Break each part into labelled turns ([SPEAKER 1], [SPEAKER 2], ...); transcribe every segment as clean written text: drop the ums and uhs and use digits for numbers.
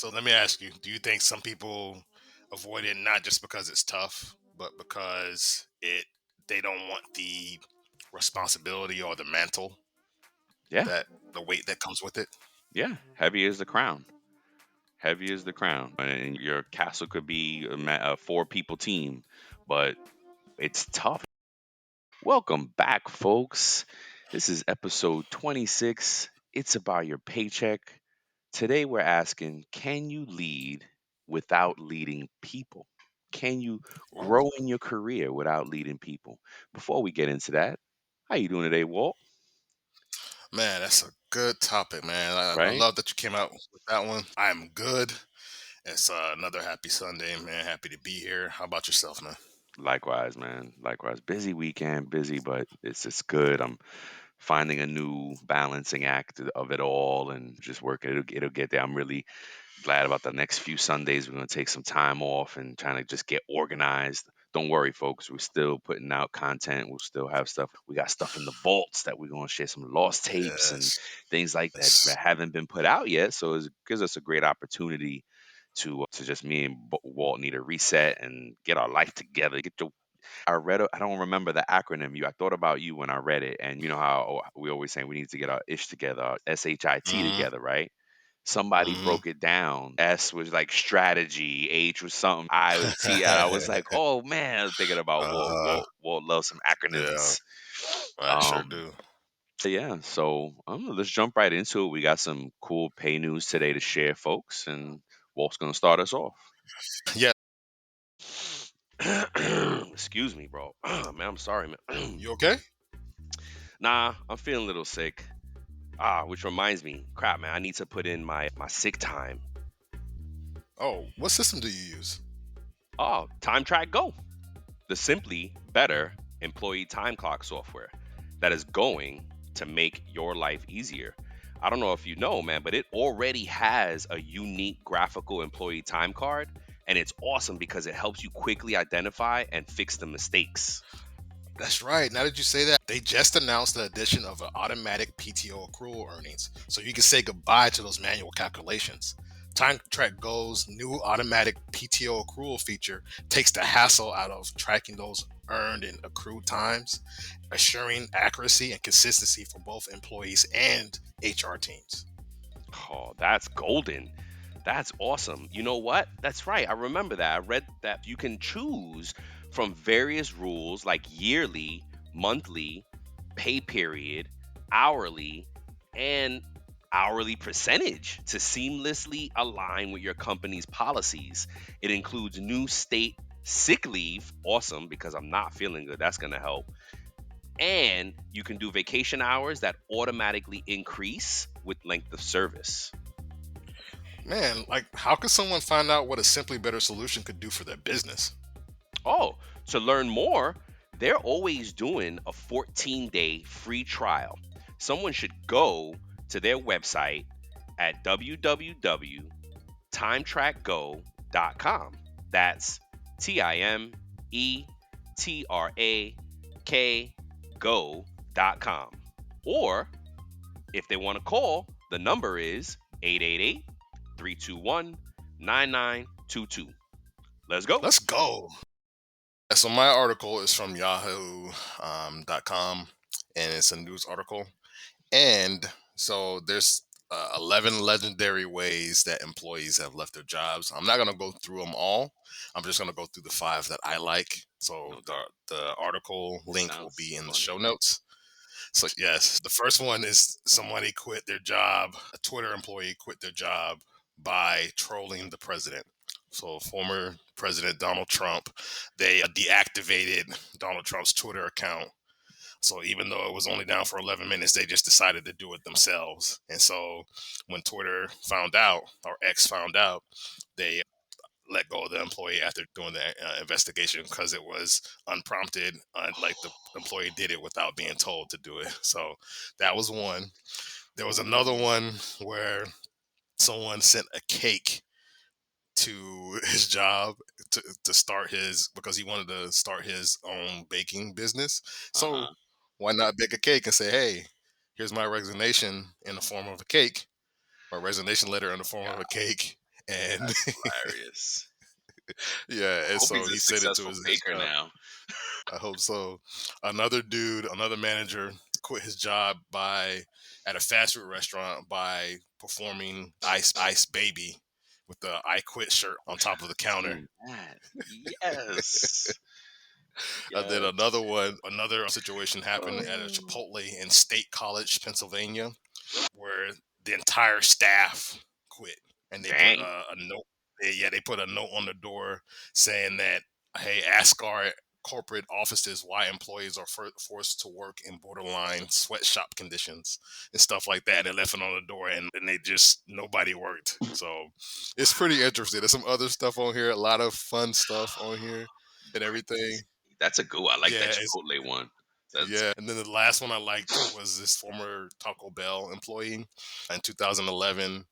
[SPEAKER 1] So let me ask you: do you think some people avoid it not just because it's tough, but because it they don't want the responsibility or the mantle
[SPEAKER 2] Yeah,
[SPEAKER 1] that the weight that comes with it?
[SPEAKER 2] yeah. Heavy is the crown. Heavy is the crown. And your castle could be a four people team, but it's tough. Welcome back, folks. This is episode 26. It's about your paycheck. Today, we're asking, can you lead without leading people? Can you
[SPEAKER 1] Ooh,
[SPEAKER 2] grow in your career without leading people? Before we get into that, how you doing today, Walt?
[SPEAKER 1] man, that's a good topic, man. I
[SPEAKER 2] Right?
[SPEAKER 1] love that you came out with that one. I'm good. It's another happy Sunday, man. Happy to be here. How about yourself, man?
[SPEAKER 2] Likewise, man. Likewise. Busy weekend, busy, but it's good. I'm finding a new balancing act of it all and just working. It'll get there. I'm really glad about the next few Sundays. We're gonna take some time off and trying to just get organized. Don't worry, folks. We're still putting out content. We'll still have stuff. We got stuff in the vaults that we're gonna share, some lost tapes and
[SPEAKER 1] Yes.
[SPEAKER 2] things like that haven't been put out yet. So it gives us a great opportunity to just me and Walt need a reset and get our life together. Get your I read I don't remember the acronym. I thought about you when I read it, and you know how we always say we need to get our ish together, our SHIT
[SPEAKER 1] Mm-hmm.
[SPEAKER 2] together, right? Somebody
[SPEAKER 1] Mm-hmm.
[SPEAKER 2] broke it down. S was like strategy, H was something, I was T. And I was like, oh man, I was thinking about Walt loves some
[SPEAKER 1] yeah,
[SPEAKER 2] acronyms.
[SPEAKER 1] I sure
[SPEAKER 2] Um,
[SPEAKER 1] do.
[SPEAKER 2] yeah, so let's jump right into it. We got some cool pay news today to share, folks, and Walt's gonna start us off.
[SPEAKER 1] Yeah,
[SPEAKER 2] Excuse me, bro. Man, I'm sorry, man.
[SPEAKER 1] you okay?
[SPEAKER 2] Nah, I'm feeling a little sick. Ah, which reminds me, crap, man, I need to put in my sick time.
[SPEAKER 1] Oh, what system do you use?
[SPEAKER 2] Oh, TimeTrakGO, the simply better employee time clock software that is going to make your life easier. I don't know if you know, man, but it already has a unique graphical employee time card, and it's awesome because it helps you quickly identify and fix the mistakes.
[SPEAKER 1] That's right. Now that you say that, they just announced the addition of an automatic PTO accrual earnings, so you can say goodbye to those manual calculations. Time Track Go's new automatic PTO accrual feature takes the hassle out of tracking those earned and accrued times, assuring accuracy and consistency for both employees and HR teams.
[SPEAKER 2] Oh, that's golden. That's awesome. You know what? That's right. I remember that. I read that you can choose from various rules like yearly, monthly, pay period, hourly, and hourly percentage to seamlessly align with your company's policies. It includes new state sick leave. Awesome, because I'm not feeling good. That's going to help. And you can do vacation hours that automatically increase with length of service.
[SPEAKER 1] Man, like, how could someone find out what a simply better solution could do for their business?
[SPEAKER 2] Oh, to learn more, they're always doing a 14-day free trial. Someone should go to their website at www.timetrackgo.com. That's TimeTrakGo.com. Or if they want to call, the number is 888 321 9922. Let's go.
[SPEAKER 1] Let's go. So my article is from Yahoo.com, and it's a news article. And so there's 11 legendary ways that employees have left their jobs. I'm not going to go through them all. I'm just going to go through the five that I like. So
[SPEAKER 2] Okay.
[SPEAKER 1] the article link will
[SPEAKER 2] Sounds
[SPEAKER 1] be in the show
[SPEAKER 2] funny.
[SPEAKER 1] notes. So yes, the first one is somebody quit their job. A Twitter employee quit their job by trolling the president. So former President Donald Trump, they deactivated Donald Trump's Twitter account. So even though it was only down for 11 minutes, they just decided to do it themselves. And so when Twitter found out, or X found out, they let go of the employee after doing the investigation because it was unprompted. Like the employee did it without being told to do it. So that was one. There was another
[SPEAKER 2] Ooh.
[SPEAKER 1] one where someone sent a cake to his job to start his because he wanted to start his own baking business. So
[SPEAKER 2] Uh-huh.
[SPEAKER 1] why not bake a cake and say, hey, here's my resignation in the form of a cake, or resignation letter in the form of a
[SPEAKER 2] God.
[SPEAKER 1] cake. And
[SPEAKER 2] That's hilarious.
[SPEAKER 1] yeah, and
[SPEAKER 2] Hope
[SPEAKER 1] so
[SPEAKER 2] he's a
[SPEAKER 1] he said it to
[SPEAKER 2] successful
[SPEAKER 1] his
[SPEAKER 2] baker
[SPEAKER 1] job.
[SPEAKER 2] now.
[SPEAKER 1] I hope so. Another dude, another manager, quit his job by at a fast food restaurant by performing Ice Baby with the I Quit shirt on top of the counter.
[SPEAKER 2] Seen that. Yes.
[SPEAKER 1] And then another
[SPEAKER 2] Yes.
[SPEAKER 1] one, another situation happened at a
[SPEAKER 2] Oh,
[SPEAKER 1] Chipotle in State College, Pennsylvania, where the entire staff quit, and they put
[SPEAKER 2] dang.
[SPEAKER 1] a note. Yeah, they put a note on the door saying that, "Hey, ask our corporate offices why employees are forced to work in borderline sweatshop conditions and stuff like that." They left it on the door, and they just nobody worked. So it's pretty interesting. There's some other stuff on here, a lot of fun stuff on here, and everything.
[SPEAKER 2] Crazy. That's a good one. I like that
[SPEAKER 1] Yeah,
[SPEAKER 2] Chipotle one. That's
[SPEAKER 1] yeah, and then the last one I liked was this former Taco Bell employee in 2011.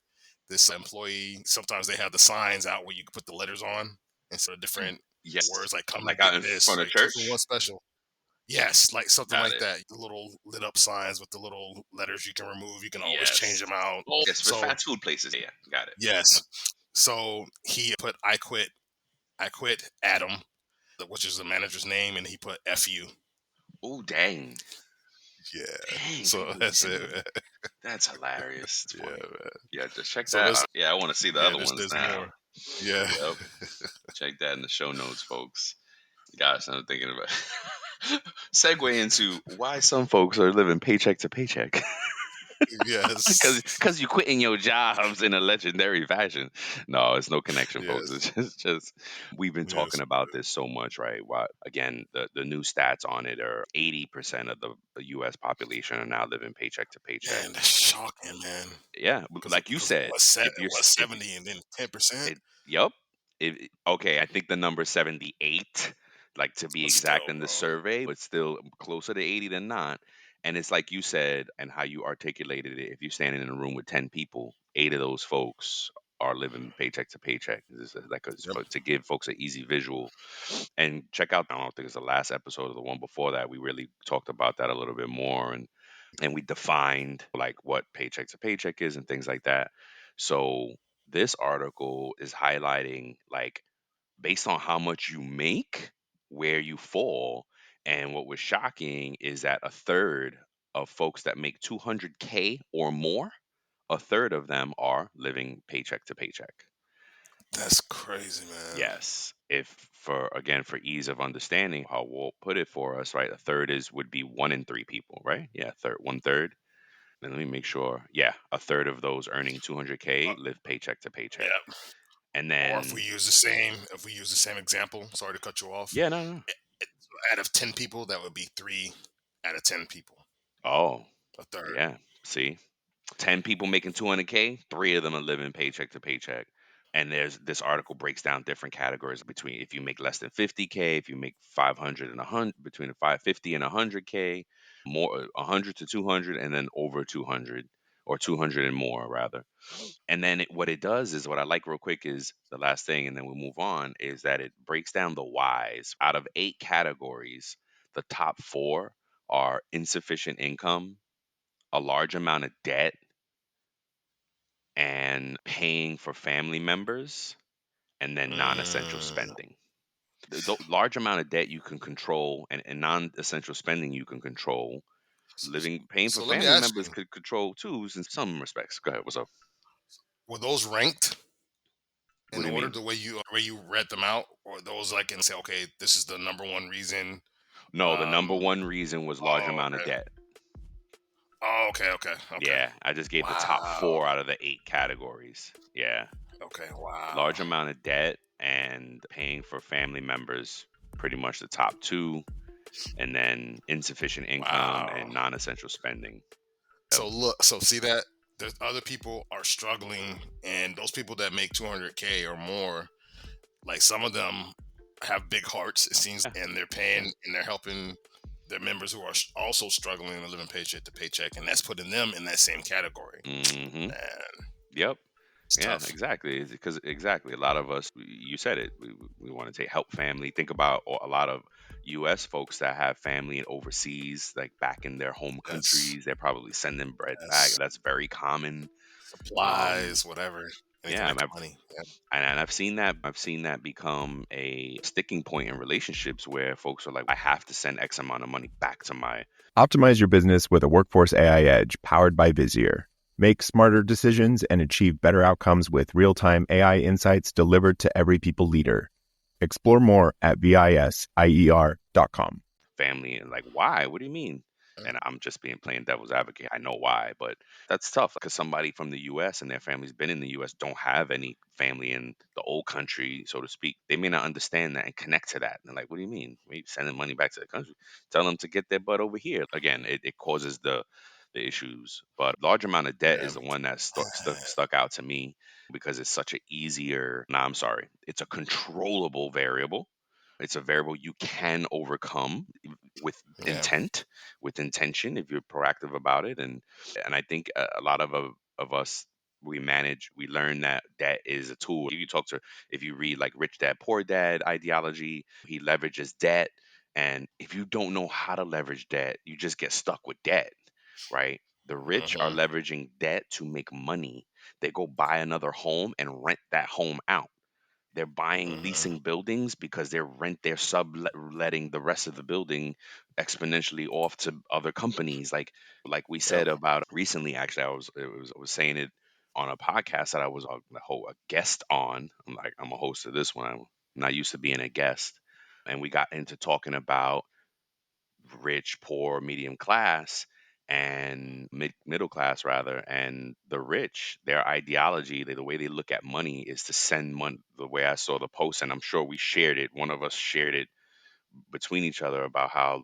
[SPEAKER 1] This employee, sometimes they have the signs out where you can put the letters on instead of different
[SPEAKER 2] yes.
[SPEAKER 1] words like "come
[SPEAKER 2] Like
[SPEAKER 1] get
[SPEAKER 2] out in
[SPEAKER 1] this,"
[SPEAKER 2] front of
[SPEAKER 1] like "2 for
[SPEAKER 2] church.
[SPEAKER 1] 1 special." Yes, like something
[SPEAKER 2] Got
[SPEAKER 1] like
[SPEAKER 2] it.
[SPEAKER 1] that. The little lit up signs with the little letters you can remove. You can always change
[SPEAKER 2] Yes.
[SPEAKER 1] them out.
[SPEAKER 2] Oh, yes, for
[SPEAKER 1] So
[SPEAKER 2] fast food places. Yeah, got it.
[SPEAKER 1] yes, so he put I quit Adam, which is the manager's name, and he put "F you."
[SPEAKER 2] Oh, dang.
[SPEAKER 1] Yeah,
[SPEAKER 2] Dang,
[SPEAKER 1] so
[SPEAKER 2] people be
[SPEAKER 1] that's it,
[SPEAKER 2] sending.
[SPEAKER 1] man.
[SPEAKER 2] That's hilarious. It's
[SPEAKER 1] Yeah,
[SPEAKER 2] funny.
[SPEAKER 1] man.
[SPEAKER 2] Yeah, just check
[SPEAKER 1] So
[SPEAKER 2] that
[SPEAKER 1] there's
[SPEAKER 2] out. Yeah, I want to see the
[SPEAKER 1] Yeah,
[SPEAKER 2] other ones
[SPEAKER 1] there's
[SPEAKER 2] now.
[SPEAKER 1] more. Yeah.
[SPEAKER 2] Yep. Check that in the show notes, folks. Gosh, I'm thinking about segue into why some folks are living paycheck to paycheck.
[SPEAKER 1] Yes.
[SPEAKER 2] Because you quitting your jobs in a legendary fashion. No, it's no connection, folks.
[SPEAKER 1] Yes.
[SPEAKER 2] It's just we've been talking
[SPEAKER 1] Yes.
[SPEAKER 2] about this so much, right? Why again, the new stats on it are 80% of the US population are now living paycheck to paycheck.
[SPEAKER 1] Man, that's shocking, man.
[SPEAKER 2] Yeah,
[SPEAKER 1] Because
[SPEAKER 2] like you said, if
[SPEAKER 1] it
[SPEAKER 2] you're
[SPEAKER 1] was
[SPEAKER 2] if
[SPEAKER 1] 70 and then 10%,
[SPEAKER 2] it, yep. Okay, I think the number 78, like to be
[SPEAKER 1] but
[SPEAKER 2] exact
[SPEAKER 1] still,
[SPEAKER 2] in the
[SPEAKER 1] bro.
[SPEAKER 2] survey, but still closer to 80 than not. And it's like you said, and how you articulated it. If you're standing in a room with 10 people, eight of those folks are living paycheck to paycheck. This is like
[SPEAKER 1] Yep.
[SPEAKER 2] to give folks an easy visual. And check out, I don't think it's the last episode or the one before that. We really talked about that a little bit more. And we defined like what paycheck to paycheck is and things like that. So this article is highlighting like based on how much you make, where you fall. And what was shocking is that a third of folks that make 200K or more, a third of them are living paycheck to paycheck.
[SPEAKER 1] That's crazy, man.
[SPEAKER 2] Yes. If for again for ease of understanding how we'll put it for us, right? A third is would be one in three people, right? Yeah, third one third. And let me make sure. Yeah, a third of those earning
[SPEAKER 1] Uh,
[SPEAKER 2] 200K live paycheck to paycheck.
[SPEAKER 1] yeah.
[SPEAKER 2] And
[SPEAKER 1] Or if we
[SPEAKER 2] then
[SPEAKER 1] use the same, if we use the same example, sorry to cut you off.
[SPEAKER 2] yeah, no, no.
[SPEAKER 1] it- Out of 10 people, that would be 3 out of 10 people.
[SPEAKER 2] Oh,
[SPEAKER 1] A third.
[SPEAKER 2] yeah. See, 10 people making 200K, three of them are living paycheck to paycheck. And there's this article breaks down different categories between if you make less than 50K, if you make 500 and 100, between the 550 and 100K, more 100 to 200, and then over 200 or 200 and more rather. And then what it does is what I like real quick is the last thing, and then we'll move on, is that it breaks down the whys. Out of eight categories, the top four are insufficient income, a large amount of debt, and paying for family members, and then non-essential
[SPEAKER 1] Mm,
[SPEAKER 2] spending. The large amount of debt you can control, and non-essential spending you can control. Living, paying for
[SPEAKER 1] so let me
[SPEAKER 2] family
[SPEAKER 1] ask
[SPEAKER 2] members
[SPEAKER 1] you,
[SPEAKER 2] could control too, in some respects. Go ahead. What's up?
[SPEAKER 1] were those ranked
[SPEAKER 2] What
[SPEAKER 1] in
[SPEAKER 2] do you
[SPEAKER 1] order
[SPEAKER 2] mean?
[SPEAKER 1] the way you read them out, or those like and say, okay, this is the number one reason?
[SPEAKER 2] No, the number
[SPEAKER 1] Um.
[SPEAKER 2] one reason was large
[SPEAKER 1] Oh,
[SPEAKER 2] amount of
[SPEAKER 1] okay.
[SPEAKER 2] debt.
[SPEAKER 1] Oh, okay. Okay. Okay.
[SPEAKER 2] Yeah, I just gave the top
[SPEAKER 1] Wow.
[SPEAKER 2] four out of the eight categories. Yeah,
[SPEAKER 1] Okay. Wow.
[SPEAKER 2] large amount of debt and paying for family members, pretty much the top two, and then insufficient income
[SPEAKER 1] Wow.
[SPEAKER 2] and non-essential spending. Yep.
[SPEAKER 1] So look. So see that there's other people are struggling, and those people that make 200K or more, like some of them have big hearts. It seems,
[SPEAKER 2] Yeah.
[SPEAKER 1] and they're paying and they're helping their members who are also struggling and living paycheck to paycheck, and that's putting them in that same category.
[SPEAKER 2] Mm-hmm.
[SPEAKER 1] Man,
[SPEAKER 2] Yep.
[SPEAKER 1] it's
[SPEAKER 2] Yeah,
[SPEAKER 1] tough.
[SPEAKER 2] exactly. Because exactly, a lot of us, you said it. We want to take help family. Think about a lot of U.S. folks that have family overseas, like back in their home
[SPEAKER 1] Yes.
[SPEAKER 2] countries. They're probably sending bread back.
[SPEAKER 1] Yes.
[SPEAKER 2] That's very common. Um,
[SPEAKER 1] Supplies, whatever. anything
[SPEAKER 2] Yeah,
[SPEAKER 1] that got money. Yeah.
[SPEAKER 2] and I've seen that. I've seen that become a sticking point in relationships where folks are like, I have to send X amount of money back to my.
[SPEAKER 3] Optimize your business with a Workforce AI Edge powered by Vizier. Make smarter decisions and achieve better outcomes with real-time AI insights delivered to every people leader. Explore more at visier.com.
[SPEAKER 2] Family and like, why? What do you mean? And I'm just being plain devil's advocate. I know why, but that's tough because somebody from the US and their family's been in the US don't have any family in the old country, so to speak. They may not understand that and connect to that. And they're like, what do you mean? We sending money back to the country. Tell them to get their butt over here. Again, it causes the issues. But large amount of debt
[SPEAKER 1] Yeah.
[SPEAKER 2] is the one that stuck out to me because it's such an easier, no, I'm sorry, it's a controllable variable. It's a variable you can overcome with
[SPEAKER 1] Yeah.
[SPEAKER 2] intent, with intention, if you're proactive about it. And I think a lot of us, we learn that debt is a tool. If you talk to, if you read like Rich Dad Poor Dad ideology, he leverages debt. And if you don't know how to leverage debt, you just get stuck with debt, right? The rich are
[SPEAKER 1] Hmm.
[SPEAKER 2] leveraging debt to make money. They go buy another home and rent that home out. They're buying,
[SPEAKER 1] Hmm.
[SPEAKER 2] leasing buildings because they're subletting the rest of the building exponentially off to other companies. Like we
[SPEAKER 1] Yep.
[SPEAKER 2] said about recently, actually, I was saying it on a podcast that I was a guest on. I'm a host of this one. I'm not used to being a guest, and we got into talking about rich, poor, medium class, and middle class rather. And the rich, their ideology, the way they look at money is to send money. The way I saw the post, and I'm sure we shared it. One of us shared it between each other about how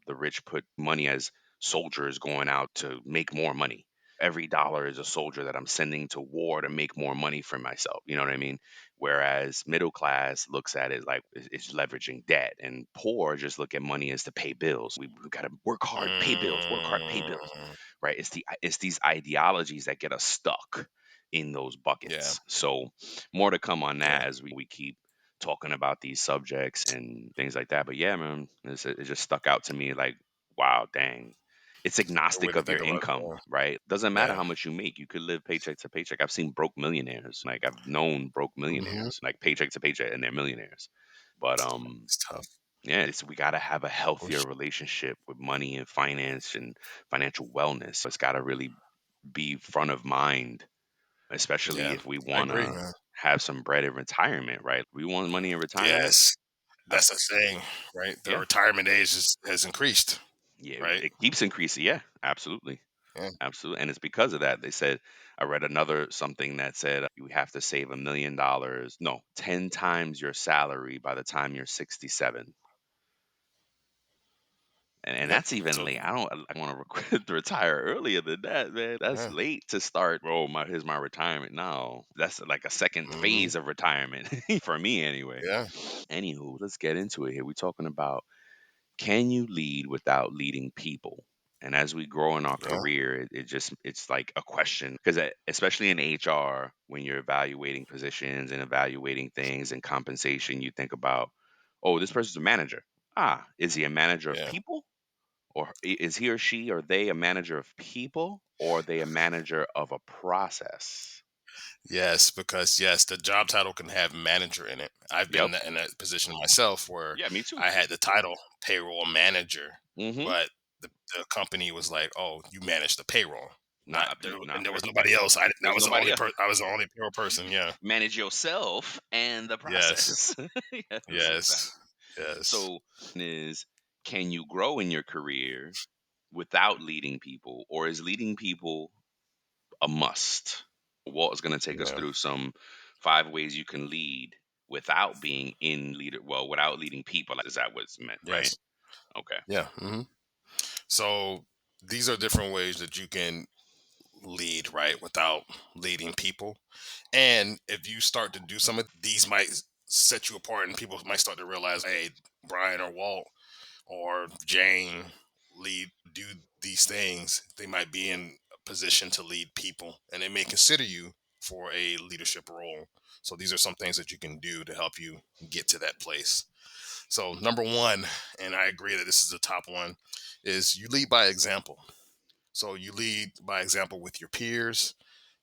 [SPEAKER 2] the rich put money as soldiers going out to make more money. Every dollar is a soldier that I'm sending to war to make more money for myself. You know what I mean? Whereas middle class looks at it like it's leveraging debt, and poor just look at money as to pay bills. We got to work hard, pay bills, work hard, pay bills.
[SPEAKER 1] Mm,
[SPEAKER 2] Right? It's these ideologies that get us stuck in those
[SPEAKER 1] yeah.
[SPEAKER 2] buckets. So more to come on
[SPEAKER 1] Yeah.
[SPEAKER 2] that as we keep talking about these subjects and things like that. But yeah, man, it just stuck out to me like, wow, dang. It's
[SPEAKER 1] Good way
[SPEAKER 2] agnostic
[SPEAKER 1] to
[SPEAKER 2] of your
[SPEAKER 1] think about
[SPEAKER 2] income,
[SPEAKER 1] it.
[SPEAKER 2] right? Doesn't matter
[SPEAKER 1] Yeah.
[SPEAKER 2] how much you make. You could live paycheck to paycheck. I've seen broke millionaires. Like I've known broke
[SPEAKER 1] Hmm.
[SPEAKER 2] millionaires, like paycheck to paycheck, and they're millionaires. But
[SPEAKER 1] It's tough.
[SPEAKER 2] yeah, we got to have a healthier
[SPEAKER 1] Wish-
[SPEAKER 2] relationship with money and finance and financial wellness. It's got to really be front of mind, especially
[SPEAKER 1] Yeah.
[SPEAKER 2] if we
[SPEAKER 1] I
[SPEAKER 2] want
[SPEAKER 1] agree,
[SPEAKER 2] to
[SPEAKER 1] man.
[SPEAKER 2] have some bread in retirement, right? We want money in retirement.
[SPEAKER 1] Yes.
[SPEAKER 2] Uh,
[SPEAKER 1] That's the thing, right? The
[SPEAKER 2] yeah,
[SPEAKER 1] retirement age has increased,
[SPEAKER 2] yeah,
[SPEAKER 1] right?
[SPEAKER 2] it keeps increasing. Yeah, absolutely,
[SPEAKER 1] Yeah.
[SPEAKER 2] absolutely, and it's because of that. They said I read another something that said you have to save $1 million, no, 10 times your salary by the time you're 67. And
[SPEAKER 1] Yep.
[SPEAKER 2] that's even
[SPEAKER 1] So
[SPEAKER 2] late. I want to retire earlier than that, man. That's
[SPEAKER 1] yeah.
[SPEAKER 2] late to start. Oh, here's my retirement. No, that's like a second
[SPEAKER 1] Hmm.
[SPEAKER 2] phase of retirement for me, anyway.
[SPEAKER 1] Yeah.
[SPEAKER 2] Anywho, let's get into it here. We're talking about, can you lead without leading people? And as we grow in our
[SPEAKER 1] Yeah.
[SPEAKER 2] career, it's like a question because especially in HR, when you're evaluating positions and evaluating things and compensation, you think about, oh, this person's a manager. Ah, is he a manager of
[SPEAKER 1] Yeah.
[SPEAKER 2] people? Or is he or she or they a manager of people, or are they a manager of a process?
[SPEAKER 1] Yes, because yes, the job title can have manager in it. I've
[SPEAKER 2] Yep.
[SPEAKER 1] been in that position myself where
[SPEAKER 2] Yeah, me too.
[SPEAKER 1] I had the title payroll manager,
[SPEAKER 2] Mm-hmm.
[SPEAKER 1] but the company was like, "Oh, you manage the payroll." Not
[SPEAKER 2] Not
[SPEAKER 1] there, and
[SPEAKER 2] not
[SPEAKER 1] there
[SPEAKER 2] per-
[SPEAKER 1] was nobody else. I
[SPEAKER 2] There's
[SPEAKER 1] was the
[SPEAKER 2] nobody
[SPEAKER 1] only
[SPEAKER 2] else.
[SPEAKER 1] I was the only payroll person. Yeah.
[SPEAKER 2] Manage yourself and the
[SPEAKER 1] Yes.
[SPEAKER 2] process. Yes,
[SPEAKER 1] Yes.
[SPEAKER 2] exactly.
[SPEAKER 1] Yes.
[SPEAKER 2] So is, can you grow in your career without leading people, or is leading people a must? Walt is going to take us
[SPEAKER 1] Yeah.
[SPEAKER 2] through some 5 ways you can lead without being without leading people. Is that what's meant, right?
[SPEAKER 1] Yes.
[SPEAKER 2] Okay.
[SPEAKER 1] Yeah. So these are different ways that you can lead, right, without leading people. And if you start to do some of these, might set you apart, and people might start to realize, hey, Brian or Walt or Jane do these things. They might be in a position to lead people, and they may consider you for a leadership role. So these are some things that you can do to help you get to that place. So number one, and I agree that this is the top one, is you lead by example. So you lead by example with your peers,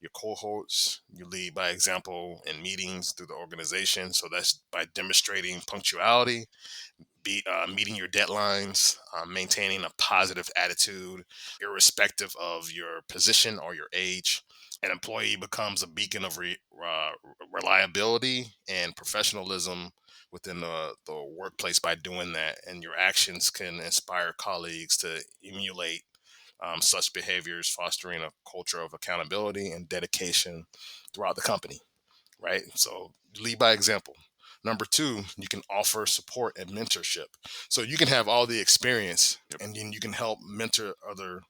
[SPEAKER 1] your cohorts. You lead by example in meetings through the organization. So that's by demonstrating punctuality, meeting your deadlines, maintaining a positive attitude, irrespective of your position or your age. An employee becomes a beacon of reliability and professionalism within the workplace by doing that. And your actions can inspire colleagues to emulate such behaviors, fostering a culture of accountability and dedication throughout the company, right? So lead by example. Number two, you can offer support and mentorship. So you can have all the experience
[SPEAKER 2] Yep.
[SPEAKER 1] and then you can help mentor other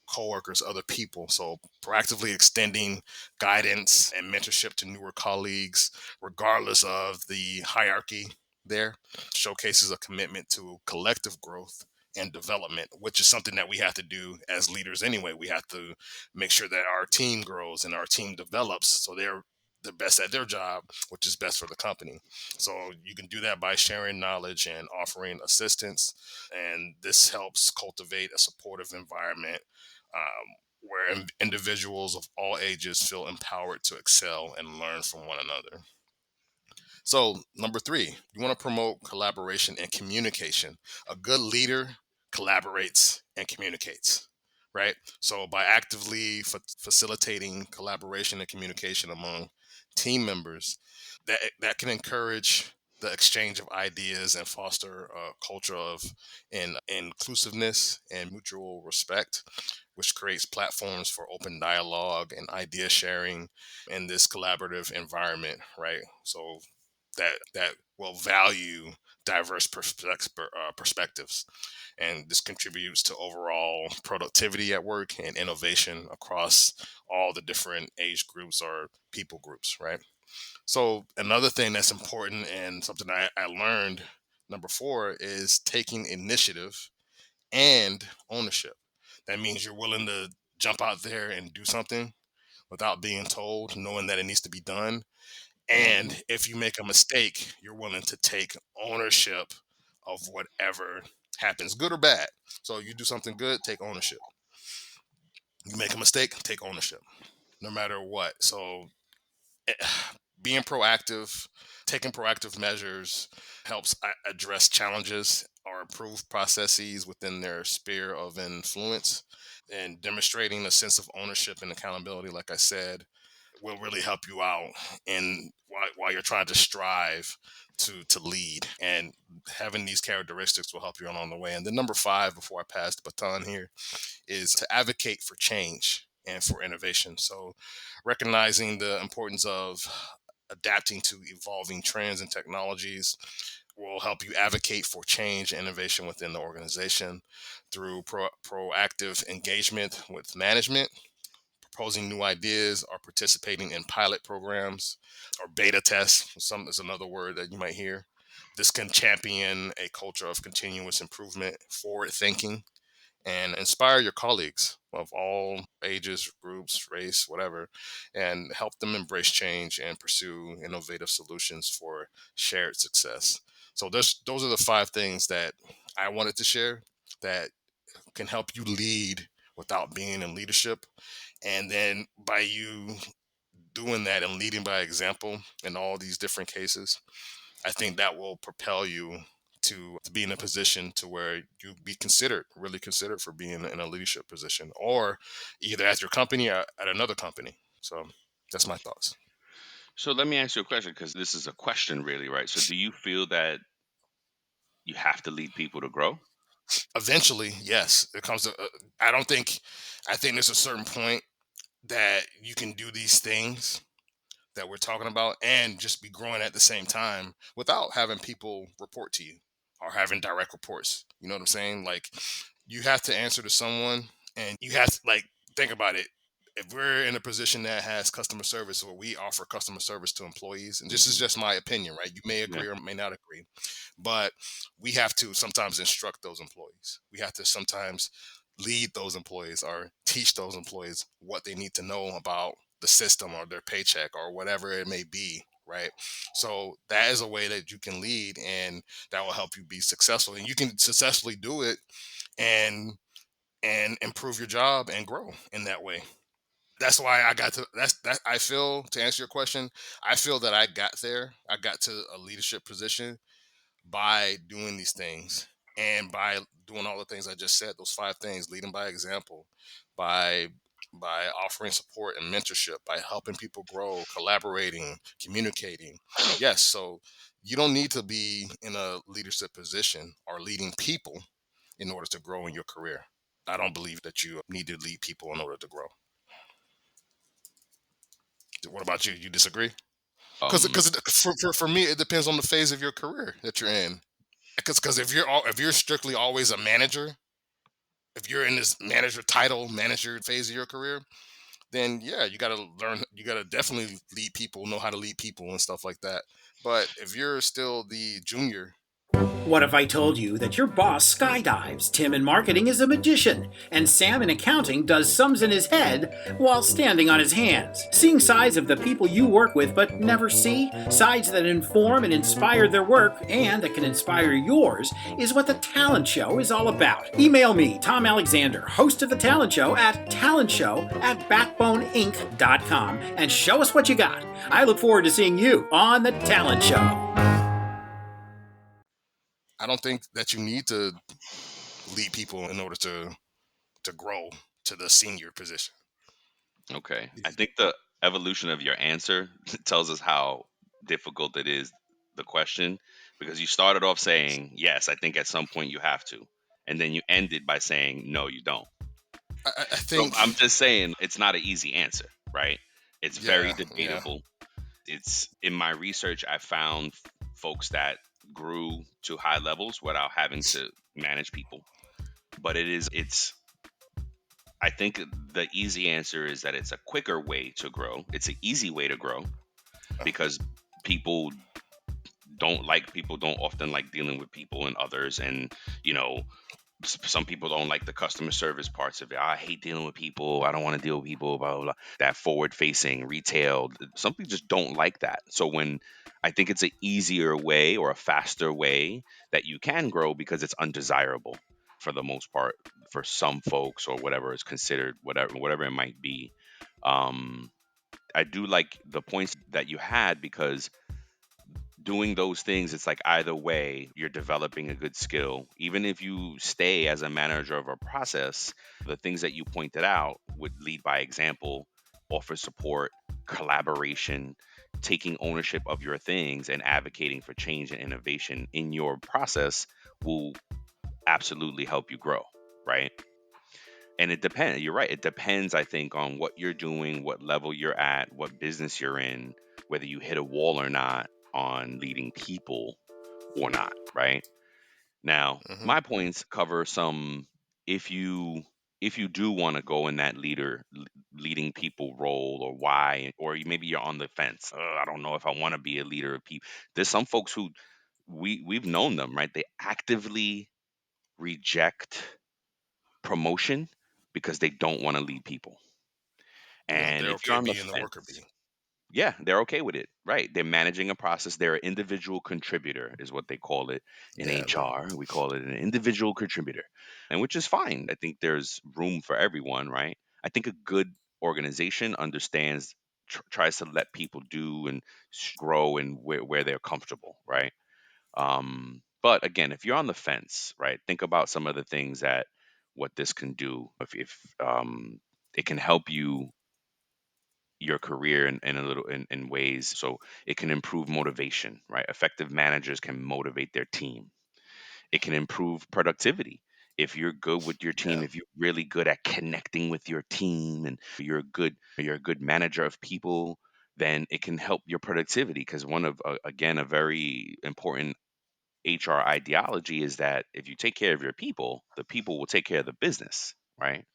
[SPEAKER 1] coworkers, other people. So proactively extending guidance and mentorship to newer colleagues, regardless of the hierarchy there, showcases a commitment to collective growth and development, which is something that we have to do as leaders anyway. We have to make sure that our team grows and our team develops so they're the best at their job, which is best for the company. So you can do that by sharing knowledge and offering assistance. And this helps cultivate a supportive environment where individuals of all ages feel empowered to excel and learn from one another. So, number three, you want to promote collaboration and communication. A good leader collaborates and communicates, right? So, by actively facilitating collaboration and communication among team members, that can encourage the exchange of ideas and foster a culture of inclusiveness and mutual respect, which creates platforms for open dialogue and idea sharing in this collaborative environment, right? So that will value diverse perspectives, and this contributes to overall productivity at work and innovation across all the different age groups or people groups, right? So another thing that's important and something I learned, number four, is taking initiative and ownership. That means you're willing to jump out there and do something without being told, knowing that it needs to be done. And if you make a mistake, you're willing to take ownership of whatever happens, good or bad. So you do something good, take ownership. You make a mistake, take ownership, no matter what. So eh, being proactive, taking proactive measures helps address challenges or improve processes within their sphere of influence, and demonstrating a sense of ownership and accountability, like I said, will really help you out in while you're trying to strive to lead. And having these characteristics will help you along the way. And then number five, before I pass the baton here, is to advocate for change and for innovation. So recognizing the importance of adapting to evolving trends and technologies will help you advocate for change and innovation within the organization through proactive engagement with management, proposing new ideas, or participating in pilot programs or beta tests. Some is another word that you might hear. This can champion a culture of continuous improvement, forward thinking, and inspire your colleagues of all ages, groups, race, whatever, and help them embrace change and pursue innovative solutions for shared success. So those are the five things that I wanted to share that can help you lead without being in leadership. And then by you doing that and leading by example in all these different cases, I think that will propel you to be in a position to where you be considered, really considered for being in a leadership position, or either at your company or at another company. So that's my thoughts.
[SPEAKER 2] So let me ask you a question, because this is a question, really, right? So do you feel that you have to lead people to grow?
[SPEAKER 1] Eventually, yes, it comes to. I don't think. I think there's a certain point that you can do these things that we're talking about and just be growing at the same time without having people report to you or having direct reports. You know what I'm saying? Like, you have to answer to someone, and you have to, like, think about it. If we're in a position that has customer service, or we offer customer service to employees, and this is
[SPEAKER 2] Hmm.
[SPEAKER 1] just my opinion, right? You may
[SPEAKER 2] Yeah.
[SPEAKER 1] agree or may not agree, but we have to sometimes instruct those employees. We have to sometimes lead those employees or teach those employees what they need to know about the system or their paycheck or whatever it may be, right? So that is a way that you can lead, and that will help you be successful, and you can successfully do it and improve your job and grow in that way. That's why I got to that I feel, to answer your question, I feel that I got there. I got to a leadership position by doing these things, and by doing all the things I just said, those five things: leading by example, by offering support and mentorship, by helping people grow, collaborating, communicating. Yes, so you don't need to be in a leadership position or leading people in order to grow in your career. I don't believe that you need to lead people in order to grow. What about you? You disagree? Because
[SPEAKER 2] Um,
[SPEAKER 1] for me, it depends on the phase of your career that you're in. Because if you're strictly always a manager, if you're in this manager title, manager phase of your career, then yeah, you got to learn. You got to definitely lead people, know how to lead people and stuff like that. But if you're still the junior,
[SPEAKER 4] What if I told you that your boss skydives, Tim in marketing is a magician, and Sam in accounting does sums in his head while standing on his hands? Seeing sides of the people you work with but never see, sides that inform and inspire their work and that can inspire yours, is what The Talent Show is all about. Email me, Tom Alexander, host of The Talent Show, at talentshow@backboneinc.com and show us what you got. I look forward to seeing you on The Talent Show.
[SPEAKER 1] I don't think that you need to lead people in order to grow to the senior position.
[SPEAKER 2] okay. I think the evolution of your answer tells us how difficult it is, the question, because you started off saying, yes, I think at some point you have to. And then you ended by saying, no, you don't.
[SPEAKER 1] I
[SPEAKER 2] So
[SPEAKER 1] think,
[SPEAKER 2] I'm just saying it's not an easy answer, right? It's very
[SPEAKER 1] yeah, yeah.
[SPEAKER 2] debatable. It's in my research, I found folks that grew to high levels without having to manage people. But it's, I think the easy answer is that it's a quicker way to grow. It's an easy way to grow because people people don't often like dealing with people and others. And, you know, some people don't like the customer service parts of it. I hate dealing with people. I don't want to deal with people, blah, blah, blah. That forward facing retail, some people just don't like that. So when I think it's an easier way or a faster way that you can grow because it's undesirable for the most part for some folks or whatever is considered, whatever it might be. Um, I do like the points that you had because doing those things, it's like either way, you're developing a good skill. Even if you stay as a manager of a process, the things that you pointed out would lead by example, offer support, collaboration, taking ownership of your things, and advocating for change and innovation in your process will absolutely help you grow, right? And it depends. You're right. It depends, I think, on what you're doing, what level you're at, what business you're in, whether you hit a wall or not on leading people or not, right? Now,
[SPEAKER 1] Hmm.
[SPEAKER 2] my points cover some if you if you do want to go in that leading people role or why, or maybe you're on the fence. I don't know if I want to be a leader of people. There's some folks who we've known them, right? They actively reject promotion because they don't want to lead people.
[SPEAKER 1] Yeah,
[SPEAKER 2] And
[SPEAKER 1] they're
[SPEAKER 2] if you're
[SPEAKER 1] okay
[SPEAKER 2] on the
[SPEAKER 1] being the worker
[SPEAKER 2] fence,
[SPEAKER 1] bee.
[SPEAKER 2] yeah, they're okay with it, right? They're managing a process. They're an individual contributor, is what they call it in
[SPEAKER 1] Yeah,
[SPEAKER 2] HR. We call it an individual contributor, and which is fine. I think there's room for everyone, right? I think a good organization understands, tries to let people do and grow and where they're comfortable, right? But again, if you're on the fence, right, think about some of the things that what this can do. If it can help your career in a little in ways, so it can improve motivation, right? Effective managers can motivate their team. It can improve productivity. If you're good with your
[SPEAKER 1] yeah.
[SPEAKER 2] team, if you're really good at connecting with your team and you're a good manager of people, then it can help your productivity because one of again a very important HR ideology is that if you take care of your people, the people will take care of the business, right?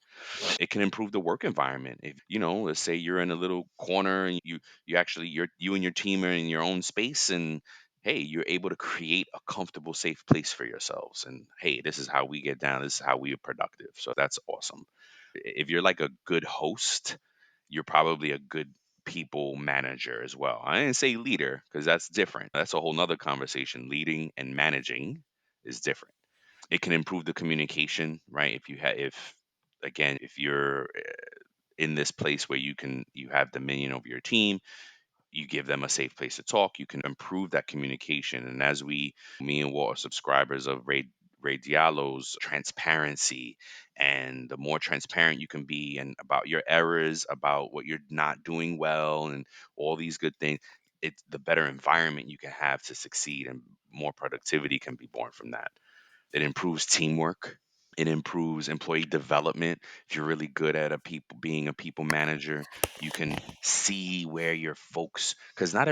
[SPEAKER 2] It can improve the work environment. If you know, let's say you're in a little corner and you actually you and your team are in your own space and hey, you're able to create a comfortable, safe place for yourselves. And hey, this is how we get down. This is how we are productive. So that's awesome. If you're like a good host, you're probably a good people manager as well. I didn't say leader because that's different. That's a whole nother conversation. Leading and managing is different. It can improve the communication, right? If you have, if again, if you're in this place where you have dominion over your team. You give them a safe place to talk. You can improve that communication. And as me and Walt are subscribers of Ray Diallo's transparency, and the more transparent you can be and about your errors, about what you're not doing well, and all these good things, it's the better environment you can have to succeed, and more productivity can be born from that. It improves teamwork. It improves employee development. If you're really good at being a people manager, you can see where your folks, because not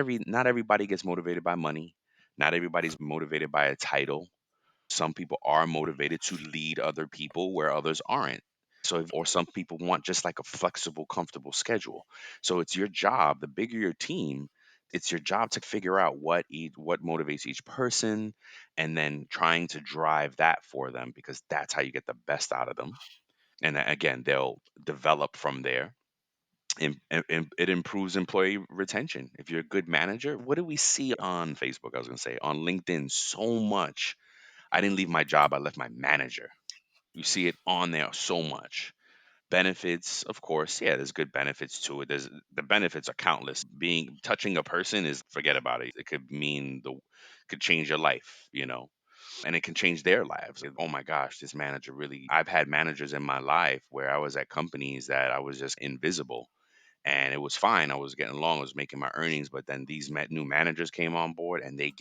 [SPEAKER 2] everybody gets motivated by money. Not everybody's motivated by a title. Some people are motivated to lead other people where others aren't. Or some people want just like a flexible, comfortable schedule. So it's your job. The bigger your team, it's your job to figure out what motivates each person, and then trying to drive that for them, because that's how you get the best out of them. And again, they'll develop from there. And it improves employee retention. If you're a good manager, what do we see on Facebook? I was going to say on LinkedIn so much. I didn't leave my job, I left my manager. You see it on there so much. Benefits, of course, yeah, there's good benefits to it. The benefits are countless. Being touching a person is, forget about it. It could change your life, and it can change their lives. Oh my gosh, this manager really. I've had managers in my life where I was at companies that I was just invisible, and it was fine. I was getting along, I was making my earnings, but then these new managers came on board, and they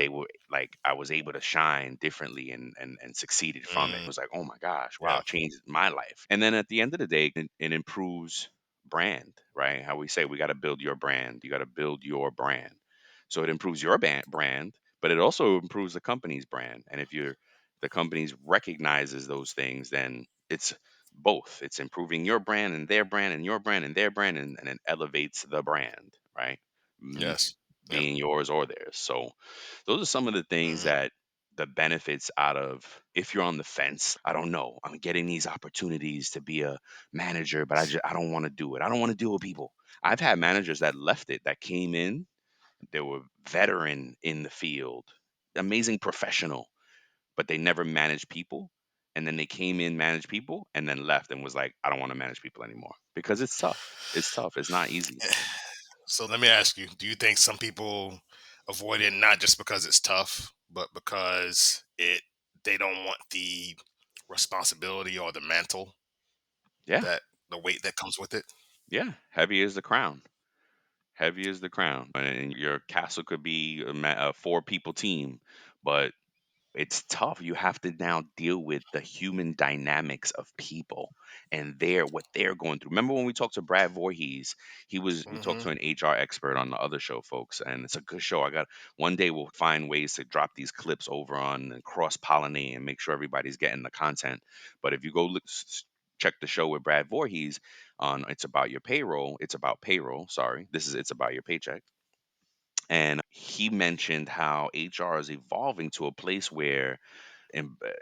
[SPEAKER 2] were like, I was able to shine differently, and succeeded from it. It
[SPEAKER 1] Mm,
[SPEAKER 2] was like, oh my gosh, wow,
[SPEAKER 1] yeah.
[SPEAKER 2] it changed my life. And then at the end of the day, it improves brand, right? How we say, we got to build your brand. You got to build your brand. So it improves your brand, but it also improves the company's brand. And if the company's recognizes those things, then it's both. It's improving your brand and their brand and your brand and their brand, and it elevates the brand, right? Mm,
[SPEAKER 1] Yes. Yep.
[SPEAKER 2] being yours or theirs. So those are some of the things
[SPEAKER 1] Mm,
[SPEAKER 2] that the benefits out of, if you're on the fence, I don't know, I'm getting these opportunities to be a manager, but I don't want to do it. I don't want to deal with people. I've had managers that left it, that came in, they were veteran in the field, amazing professional, but they never managed people. And then they came in, managed people, and then left and was like, I don't want to manage people anymore, because it's tough. It's tough. It's not easy.
[SPEAKER 1] So let me ask you, do you think some people avoid it not just because it's tough, but because they don't want the responsibility or the mantle,
[SPEAKER 2] Yeah.
[SPEAKER 1] that the weight that comes with it?
[SPEAKER 2] Yeah. Heavy is the crown. Heavy is the crown. And your castle could be a four people team, but it's tough. You have to now deal with the human dynamics of people and what they're going through. Remember when we talked to Brad Voorhees? We talked
[SPEAKER 1] Hmm.
[SPEAKER 2] to an HR expert on the other show, folks, and it's a good show. I got One day we'll find ways to drop these clips over on and cross pollinate and make sure everybody's getting the content. But if you go check the show with Brad Voorhees on It's About Your Payroll, it's about payroll. Sorry, this is It's About Your Paycheck. And he mentioned how HR is evolving to a place where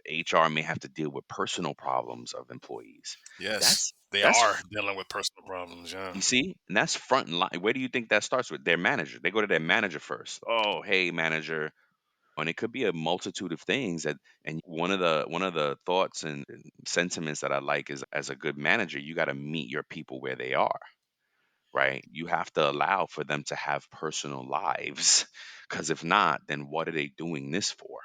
[SPEAKER 2] HR may have to deal with personal problems of employees.
[SPEAKER 1] Yes,
[SPEAKER 2] That's
[SPEAKER 1] they
[SPEAKER 2] that's
[SPEAKER 1] are dealing with personal problems. Yeah.
[SPEAKER 2] you see, and that's front line. Where do you think that starts with? Their manager. They go to their manager first. Oh, hey, manager. And it could be a multitude of things and one of the thoughts and sentiments that I like is, as a good manager, you got to meet your people where they are, right? You have to allow for them to have personal lives, because if not, then what are they doing this for?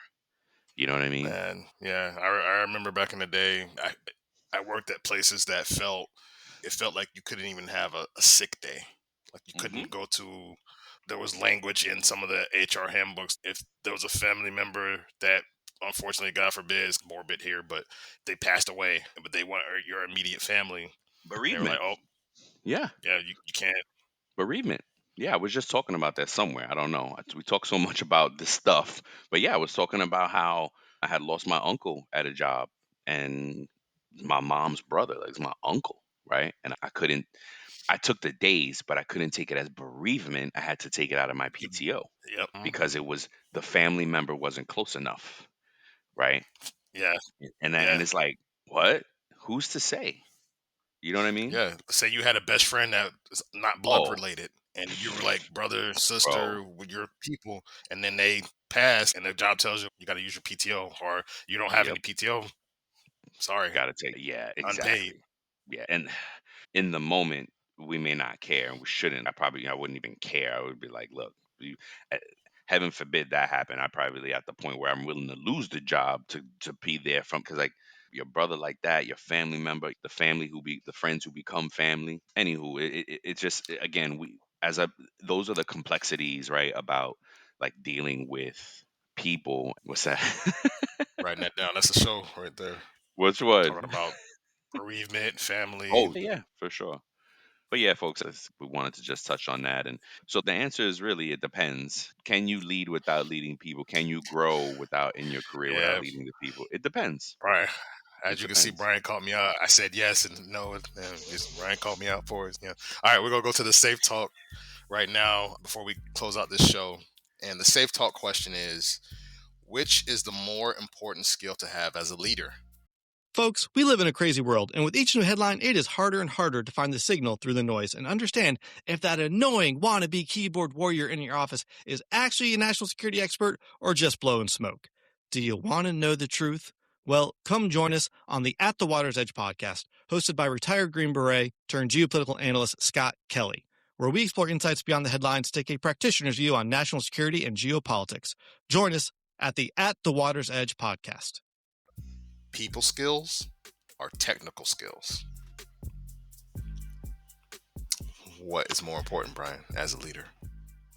[SPEAKER 2] You know what I mean?
[SPEAKER 1] Man, yeah, I remember back in the day, I worked at places that felt like you couldn't even have a sick day. Like you
[SPEAKER 2] Hmm.
[SPEAKER 1] couldn't go to. There was language in some of the HR handbooks. If there was a family member that, unfortunately, God forbid, it's morbid here, but they passed away, but they want your immediate family, and they were like,
[SPEAKER 2] Bereavement.
[SPEAKER 1] "Oh,
[SPEAKER 2] Yeah,
[SPEAKER 1] yeah, you can't."
[SPEAKER 2] bereavement. Yeah, I was just talking about that somewhere. I don't know. We talk so much about this stuff, but yeah, I was talking about how I had lost my uncle at a job, and my mom's brother, like, it's my uncle, right? And I couldn't. I took the days, but I couldn't take it as bereavement. I had to take it out of my
[SPEAKER 1] You,
[SPEAKER 2] PTO,
[SPEAKER 1] yep.
[SPEAKER 2] because it was the family member wasn't close enough, right?
[SPEAKER 1] Yeah.
[SPEAKER 2] And
[SPEAKER 1] Yeah.
[SPEAKER 2] it's like, what? Who's to say? You know what I mean?
[SPEAKER 1] Yeah, say you had a best friend that is not blood
[SPEAKER 2] Oh,
[SPEAKER 1] related, and you were like brother,
[SPEAKER 2] bro,
[SPEAKER 1] sister with your people, and then they pass, and the job tells you got to use your PTO, or you don't have
[SPEAKER 2] yep.
[SPEAKER 1] any PTO. Sorry,
[SPEAKER 2] Gotta take, yeah,
[SPEAKER 1] unpaid.
[SPEAKER 2] exactly. Yeah, and in the moment we may not care, and we shouldn't. I wouldn't even care. I would be like, look, you, eh, heaven forbid that happen. I probably at the point where I'm willing to lose the job to be there from, because like your brother like that, your family member, the family who be the friends who become family. Anywho, it's just again we as a those are the complexities, right, about like dealing with people. What's that?
[SPEAKER 1] Writing that down. That's a show right there.
[SPEAKER 2] Which one?
[SPEAKER 1] Talking about bereavement, family.
[SPEAKER 2] Oh yeah, for sure. But yeah, folks, we wanted to just touch on that. And so the answer is really it depends. Can you lead without leading people? Can you grow without in your career without
[SPEAKER 1] Yeah,
[SPEAKER 2] leading the people? It depends.
[SPEAKER 1] Brian.
[SPEAKER 2] It
[SPEAKER 1] As you can see,
[SPEAKER 2] depends.
[SPEAKER 1] Brian called me out. I said yes and no, and just Brian called me out for it. Yeah. All right, we're gonna go to the safe talk right now before we close out this show. And the safe talk question is: which is the more important skill to have as a leader?
[SPEAKER 5] Folks, we live in a crazy world, and with each new headline, it is harder and harder to find the signal through the noise and understand if that annoying wannabe keyboard warrior in your office is actually a national security expert or just blowing smoke. Do you want to know the truth? Well, come join us on the At the Water's Edge podcast, hosted by retired Green Beret turned geopolitical analyst Scott Kelly, where we explore insights beyond the headlines to take a practitioner's view on national security and geopolitics. Join us at the At the Water's Edge podcast.
[SPEAKER 1] People skills or technical skills? What is more important, Brian, as a leader?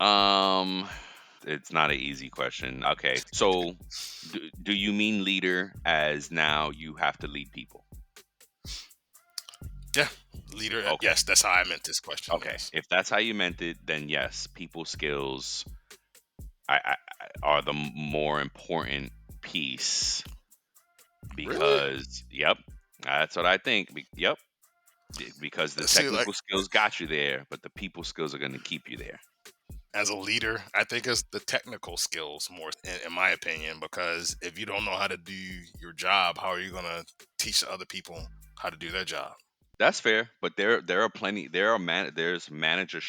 [SPEAKER 2] Um, it's not an easy question. Okay, so do you mean leader as now you have to lead people?
[SPEAKER 1] Yeah, leader.
[SPEAKER 2] Okay,
[SPEAKER 1] Yes, that's how I meant this question.
[SPEAKER 2] okay.
[SPEAKER 1] Yes.
[SPEAKER 2] If that's how you meant it, then yes, people skills are the more important piece
[SPEAKER 1] Really?
[SPEAKER 2] because, yep, that's what I think. Yep, because the
[SPEAKER 1] See, like
[SPEAKER 2] technical skills got you there, but the people skills are going to keep you there.
[SPEAKER 1] as a leader, I think it's the technical skills more, in my opinion, because if you don't know how to do your job, how are you gonna teach other people how to do their job?
[SPEAKER 2] That's fair, but there are plenty. There's manager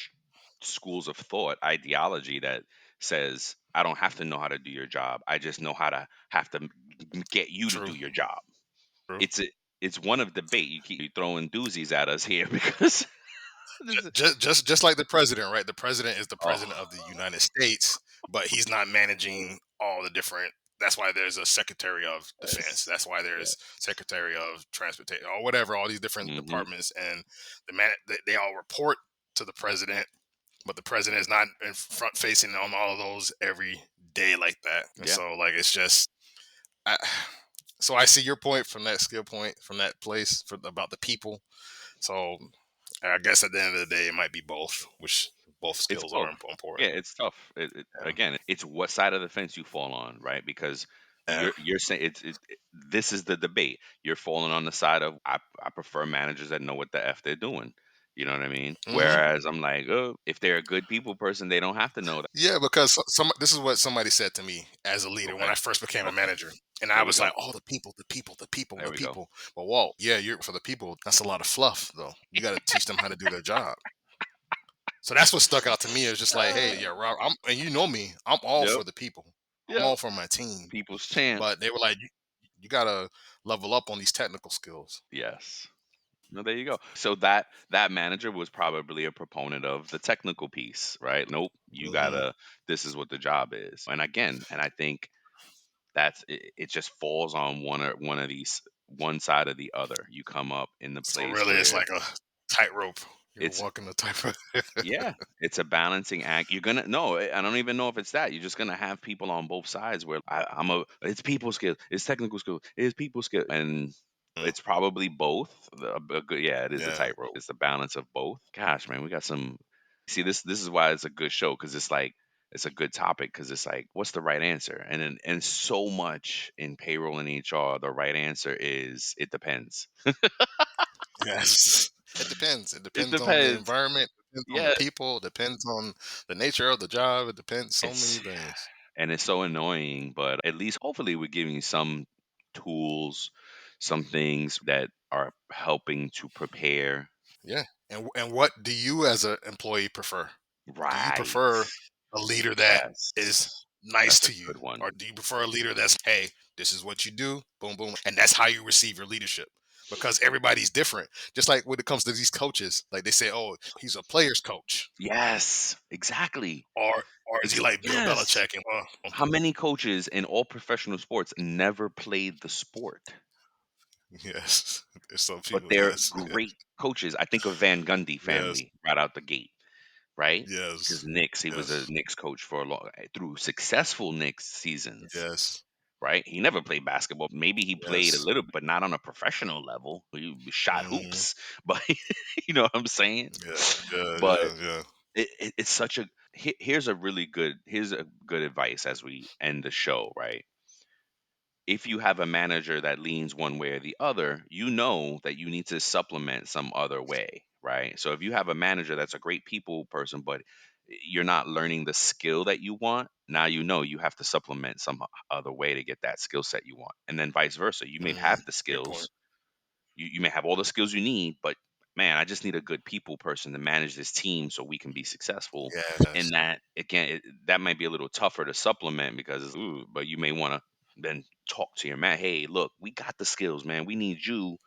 [SPEAKER 2] schools of thought ideology that says I don't have to know how to do your job. I just know how to have to get you to
[SPEAKER 1] True.
[SPEAKER 2] do your job.
[SPEAKER 1] True.
[SPEAKER 2] It's a, it's one of debate. You keep throwing doozies at us here because this is,
[SPEAKER 1] Just like the president, right? The president is the president
[SPEAKER 2] oh
[SPEAKER 1] of the United States, but he's not managing all the different. That's why there's a Secretary of Defense.
[SPEAKER 2] yes,
[SPEAKER 1] That's why
[SPEAKER 2] yeah,
[SPEAKER 1] there's Secretary of Transportation or whatever. All these different
[SPEAKER 2] hmm,
[SPEAKER 1] departments, and they all report to the president, but the president is not in front facing on all of those every day like that. And
[SPEAKER 2] yeah,
[SPEAKER 1] so, like, it's just. I, so I see your point from that skill point from that place about the people. So I guess at the end of the day, it might be both, which both
[SPEAKER 2] it's
[SPEAKER 1] skills are
[SPEAKER 2] both. Yeah,
[SPEAKER 1] important.
[SPEAKER 2] it's tough.
[SPEAKER 1] Yeah.
[SPEAKER 2] Again, it's what side of the fence you fall on, right? Because
[SPEAKER 1] Yeah.
[SPEAKER 2] you're saying this is the debate. You're falling on the side of I prefer managers that know what the f they're doing. You know what I mean?
[SPEAKER 1] Hmm.
[SPEAKER 2] Whereas I'm like, oh, if they're a good people person, they don't have to know that.
[SPEAKER 1] Yeah, because some this is what somebody said to me as a leader when
[SPEAKER 2] Okay,
[SPEAKER 1] I first became a
[SPEAKER 2] okay,
[SPEAKER 1] manager, and I
[SPEAKER 2] there we
[SPEAKER 1] was
[SPEAKER 2] go.
[SPEAKER 1] like, "Oh, the people, the people, the people,
[SPEAKER 2] There
[SPEAKER 1] the
[SPEAKER 2] we go.
[SPEAKER 1] people." But Walt, yeah, you're for the people. That's a lot of fluff, though. You got to teach them how to do their job. So that's what stuck out to me. Is just like, hey, yeah, Rob, and you know me, I'm all
[SPEAKER 2] Yep,
[SPEAKER 1] for the people. I'm
[SPEAKER 2] yep.
[SPEAKER 1] all for my team.
[SPEAKER 2] People's champ.
[SPEAKER 1] But they were like, you got to level up on these technical skills.
[SPEAKER 2] Yes. No, there you go. So that manager was probably a proponent of the technical piece, right? Like, nope, you
[SPEAKER 1] Hmm.
[SPEAKER 2] gotta. This is what the job is. And again, and I think it just falls on one of these one side or the other. You come up in the
[SPEAKER 1] So
[SPEAKER 2] place
[SPEAKER 1] really, it's
[SPEAKER 2] where
[SPEAKER 1] like a tightrope. You're
[SPEAKER 2] it's
[SPEAKER 1] walking the tightrope.
[SPEAKER 2] yeah, it's a balancing act. You're gonna no, I don't even know if it's that. You're just gonna have people on both sides where it's people skill, it's technical skill, it's people skill, and
[SPEAKER 1] Mm,
[SPEAKER 2] it's probably both. Yeah, it is a
[SPEAKER 1] yeah.
[SPEAKER 2] tightrope. It's the balance of both. Gosh, man, we got some. See, this is why it's a good show because it's like it's a good topic because it's like what's the right answer, and so much in payroll and HR, the right answer is it depends.
[SPEAKER 1] Yes. It depends. It
[SPEAKER 2] It
[SPEAKER 1] depends on the
[SPEAKER 2] depends.
[SPEAKER 1] environment. It depends on the
[SPEAKER 2] Yeah,
[SPEAKER 1] people. It depends on the nature of the job. It depends so many
[SPEAKER 2] it's
[SPEAKER 1] things.
[SPEAKER 2] and it's so annoying, but at least hopefully we're giving you some tools, some things that are helping to prepare.
[SPEAKER 1] Yeah. And what do you as an employee prefer? Do you
[SPEAKER 2] Right.
[SPEAKER 1] prefer a leader that is
[SPEAKER 2] Yes.
[SPEAKER 1] nice
[SPEAKER 2] That's a
[SPEAKER 1] to you,
[SPEAKER 2] good one.
[SPEAKER 1] or do you prefer a leader that's, hey, this is what you do, boom boom, and that's how you receive your leadership? because everybody's different. Just like when it comes to these coaches, like they say, oh, he's a player's coach,
[SPEAKER 2] Yes, exactly.
[SPEAKER 1] or is he like Bill
[SPEAKER 2] Yes.
[SPEAKER 1] Belichick? And well,
[SPEAKER 2] How many coaches in all professional sports never played the sport,
[SPEAKER 1] yes, there's some
[SPEAKER 2] but
[SPEAKER 1] people.
[SPEAKER 2] they're
[SPEAKER 1] Yes,
[SPEAKER 2] great coaches? I think of Van Gundy
[SPEAKER 1] yes,
[SPEAKER 2] family right out the gate, right? His
[SPEAKER 1] yes,
[SPEAKER 2] Knicks, he was a
[SPEAKER 1] yes,
[SPEAKER 2] Knicks coach for a long through successful Knicks seasons,
[SPEAKER 1] yes,
[SPEAKER 2] right? He never played basketball. Maybe he played a
[SPEAKER 1] yes.
[SPEAKER 2] little, but not on a professional level. He shot
[SPEAKER 1] Mm,
[SPEAKER 2] hoops, but you know what I'm saying?
[SPEAKER 1] yeah, yeah,
[SPEAKER 2] But
[SPEAKER 1] yeah, yeah.
[SPEAKER 2] it's such a here's a good advice as we end the show, right? If you have a manager that leans one way or the other, you know that you need to supplement some other way, right? So if you have a manager that's a great people person, but you're not learning the skill that you want, now you know you have to supplement some other way to get that skill set you want. And then vice versa. You may
[SPEAKER 1] Mm,
[SPEAKER 2] have the
[SPEAKER 1] great point.
[SPEAKER 2] skills, you may have all the skills you need, but man, I just need a good people person to manage this team so we can be successful.
[SPEAKER 1] Yes,
[SPEAKER 2] And that again, that might be a little tougher to supplement because, but you may want to then talk to your man. Hey, look, we got the skills, man. We need you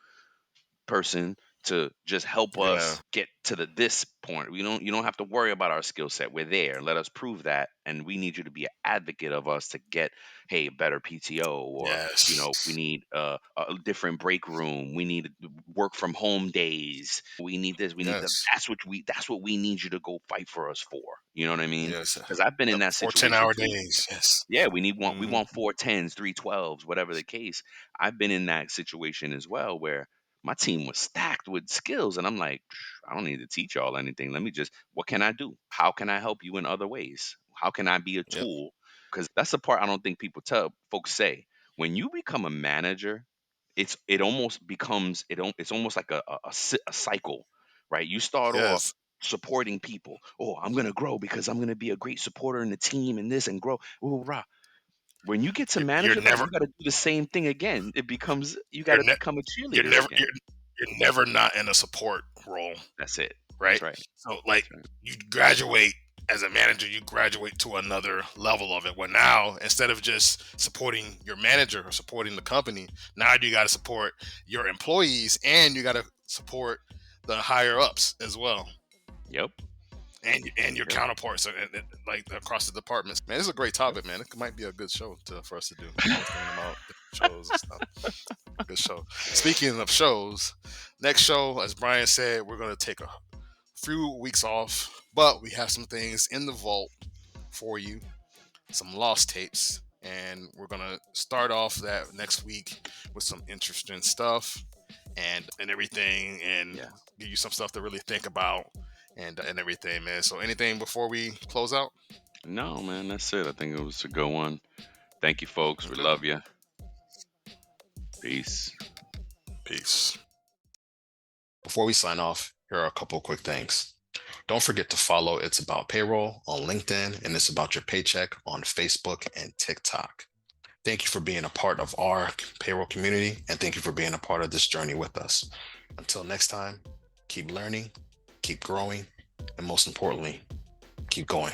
[SPEAKER 2] person to just help
[SPEAKER 1] yeah,
[SPEAKER 2] us get to this point. You don't have to worry about our skill set. We're there. Let us prove that. And we need you to be an advocate of us to get, hey, better PTO, or we
[SPEAKER 1] yes,
[SPEAKER 2] need a different break room. We need work from home days. We need this. We need that.
[SPEAKER 1] yes,
[SPEAKER 2] That's what we need you to go fight for us for. You know what I mean?
[SPEAKER 1] yes.
[SPEAKER 2] Because I've been in
[SPEAKER 1] Yep,
[SPEAKER 2] that
[SPEAKER 1] 4
[SPEAKER 2] situation
[SPEAKER 1] 10-hour
[SPEAKER 2] too.
[SPEAKER 1] days. Yes.
[SPEAKER 2] Yeah, we
[SPEAKER 1] Mm,
[SPEAKER 2] want 4 10s, 3 12s, whatever the case. I've been in that situation as well where my team was stacked with skills, and I'm like, I don't need to teach y'all anything. Let me just, what can I do? How can I help you in other ways? How can I be a
[SPEAKER 1] yep,
[SPEAKER 2] tool? Because that's the part I don't think people tell folks say. When you become a manager, it almost becomes it's almost like a cycle, right? You start off
[SPEAKER 1] yes.
[SPEAKER 2] supporting people. Oh, I'm gonna grow because I'm gonna be a great supporter in the team and this and grow. Ooh, rah. When you get to
[SPEAKER 1] You're
[SPEAKER 2] manager level,
[SPEAKER 1] never,
[SPEAKER 2] you got to do the same thing again. It becomes you got
[SPEAKER 1] you're
[SPEAKER 2] to
[SPEAKER 1] ne-
[SPEAKER 2] become a
[SPEAKER 1] you're
[SPEAKER 2] cheerleader
[SPEAKER 1] never,
[SPEAKER 2] again.
[SPEAKER 1] you're never not in a support role,
[SPEAKER 2] That's it.
[SPEAKER 1] right?
[SPEAKER 2] That's right.
[SPEAKER 1] So like
[SPEAKER 2] That's right.
[SPEAKER 1] you graduate as a manager, you graduate to another level of it. Where now, instead of just supporting your manager or supporting the company, now you got to support your employees and you got to support the higher ups as well.
[SPEAKER 2] Yep.
[SPEAKER 1] And your
[SPEAKER 2] Yep.
[SPEAKER 1] counterparts like across the departments. Man, this is a great
[SPEAKER 2] Yep.
[SPEAKER 1] topic, man. It might be a good show for us to do. I was thinking about different shows and stuff. Good show. Speaking of shows, next show, as Brian said, we're going to take a few weeks off, but we have some things in the vault for you, some lost tapes, and we're going to start off that next week with some interesting stuff and everything, and
[SPEAKER 2] Yeah.
[SPEAKER 1] give you some stuff to really think about and everything, man. So anything before we close out?
[SPEAKER 2] No, man, that's it. I think it was a good one. Thank you, folks. We
[SPEAKER 1] Okay.
[SPEAKER 2] love you. Peace.
[SPEAKER 1] Peace. Before we sign off, here are a couple of quick things. Don't forget to follow It's About Payroll on LinkedIn and It's About Your Paycheck on Facebook and TikTok. Thank you for being a part of our payroll community, and thank you for being a part of this journey with us. Until next time, keep learning, keep growing, and most importantly, keep going.